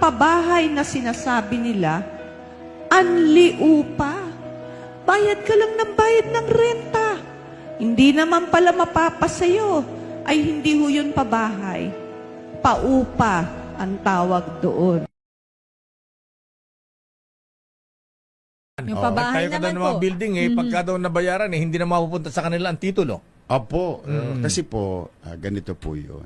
pabahay na sinasabi nila, anliu pa. Bayad ka lang ng bayad ng renta. Hindi naman pala mapapasayo. Ay hindi ho yun pabahay. Paupa ang tawag doon. Yung pabahay Kaya ka naman ng mga po. building pagka daw nabayaran hindi na mapupunta sa kanila ang titulo. Opo, kasi po, ganito po yun.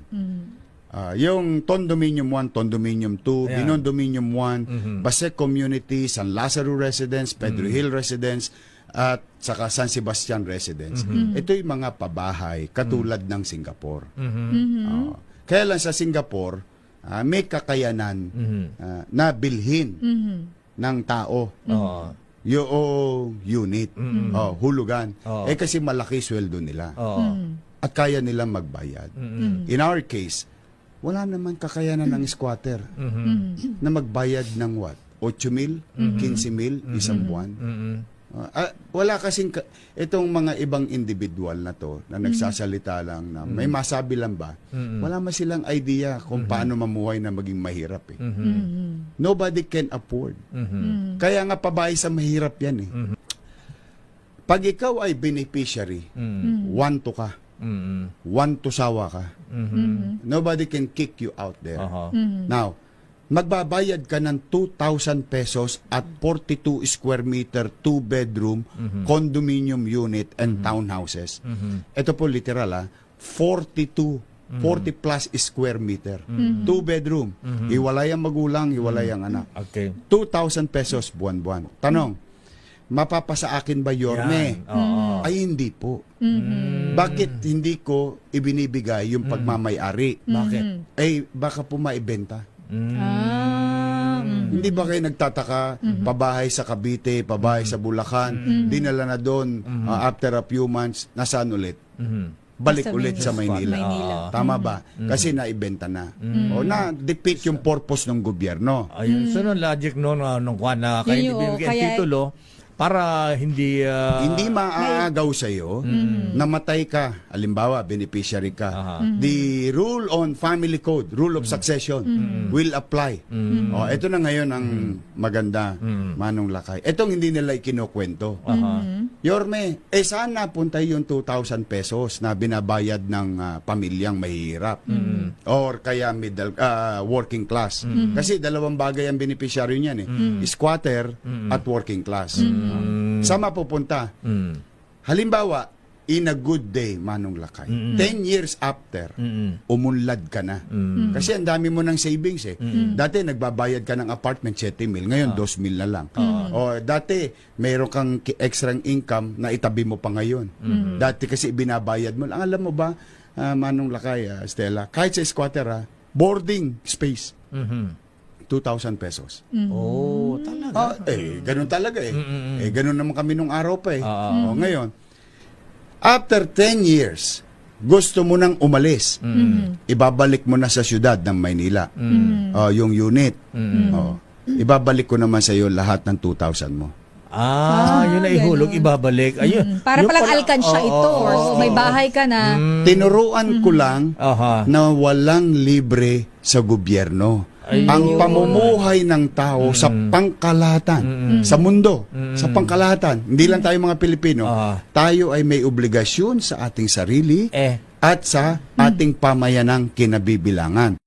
Yung Condominium 1, Condominium 2, Ayan. Binondominium 1, Basec Community, San Lazaro Residence, Pedro Hill Residence, at saka San Sebastian Residence. Ito yung mga pabahay, katulad ng Singapore. Kaya lang sa Singapore, may kakayanan na bilhin ng tao. Yung unit, hulugan. Kasi malaki sweldo nila. At kaya nilang magbayad. In our case, wala naman kakayanan ng squatter na magbayad ng what? 8,000, 15,000, isang buwan. Wala kasing, itong mga ibang individual na to, na nagsasalita lang na may masabi lang ba, wala man silang idea kung paano mamuhay na maging mahirap eh. Nobody can afford. Kaya nga pabahay sa mahirap yan eh. Pag ikaw ay beneficiary, want to ka. Want to sawa ka. Nobody can kick you out there. Now, magbabayad ka ng 2,000 pesos at 42 square meter, 2-bedroom, condominium unit and townhouses. Ito po literal 40 plus square meter. 2-bedroom. Iwalay ang magulang, iwalay ang anak. Okay. 2,000 pesos buwan-buwan. Tanong, mapapasa akin ba, Yorme? Ay, hindi po. Bakit hindi ko ibinibigay yung pagmamayari? Bakit? Ay, baka po maibenta. Hindi ba kayo nagtataka, pabahay sa Cavite, pabahay sa Bulacan, dinala na doon, after a few months, nasaan ulit? Balik ulit sa Maynila. Tama ba? Kasi naibenta na. O na-defeat yung purpose ng gobyerno. Ayun, so no logic no nung kuha na kayo Yun yung, bibigyan kaya- titulo para hindi Hindi maaagaw sa'yo, namatay ka, halimbawa, beneficiary ka. The rule on family code, rule of succession, will apply. Ito na ngayon ang maganda, Manong Lakay. Itong hindi nila ikinukwento. Yorme, saan napunta yung 2,000 pesos na binabayad ng pamilyang mahihirap? Or kaya middle, working class? Kasi dalawang bagay ang beneficiary niyan squatter at working class. Saan mapupunta? Halimbawa, in a good day, Manong Lakay, 10 years after, umunlad ka na. Kasi ang dami mo ng savings Dati, nagbabayad ka ng apartment, 7,000. Ngayon, 2,000 na lang. O dati, mayroon kang extra income na itabi mo pa ngayon. Dati kasi binabayad mo. Alam mo ba, Manong Lakay, Stella, kahit sa squatter, boarding space, 2,000 pesos. Oh, talaga. Ganun talaga ganun naman kami nung araw pa ngayon, after 10 years, gusto mo nang umalis. Ibabalik mo na sa syudad ng Maynila. Yung unit. Ibabalik ko naman sa iyo lahat ng 2,000 mo. Yun na ihulog, ibabalik. Ayun. Para Yung palang alkansya ito. May bahay ka na. Tinuruan ko lang na walang libre sa gobyerno. Ang pamumuhay ng tao sa pangkalahatan, sa mundo, sa pangkalahatan. Hindi lang tayo mga Pilipino. Tayo ay may obligasyon sa ating sarili at sa ating pamayanang kinabibilangan.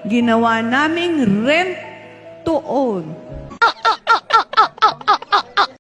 Ginawa naming rent to own.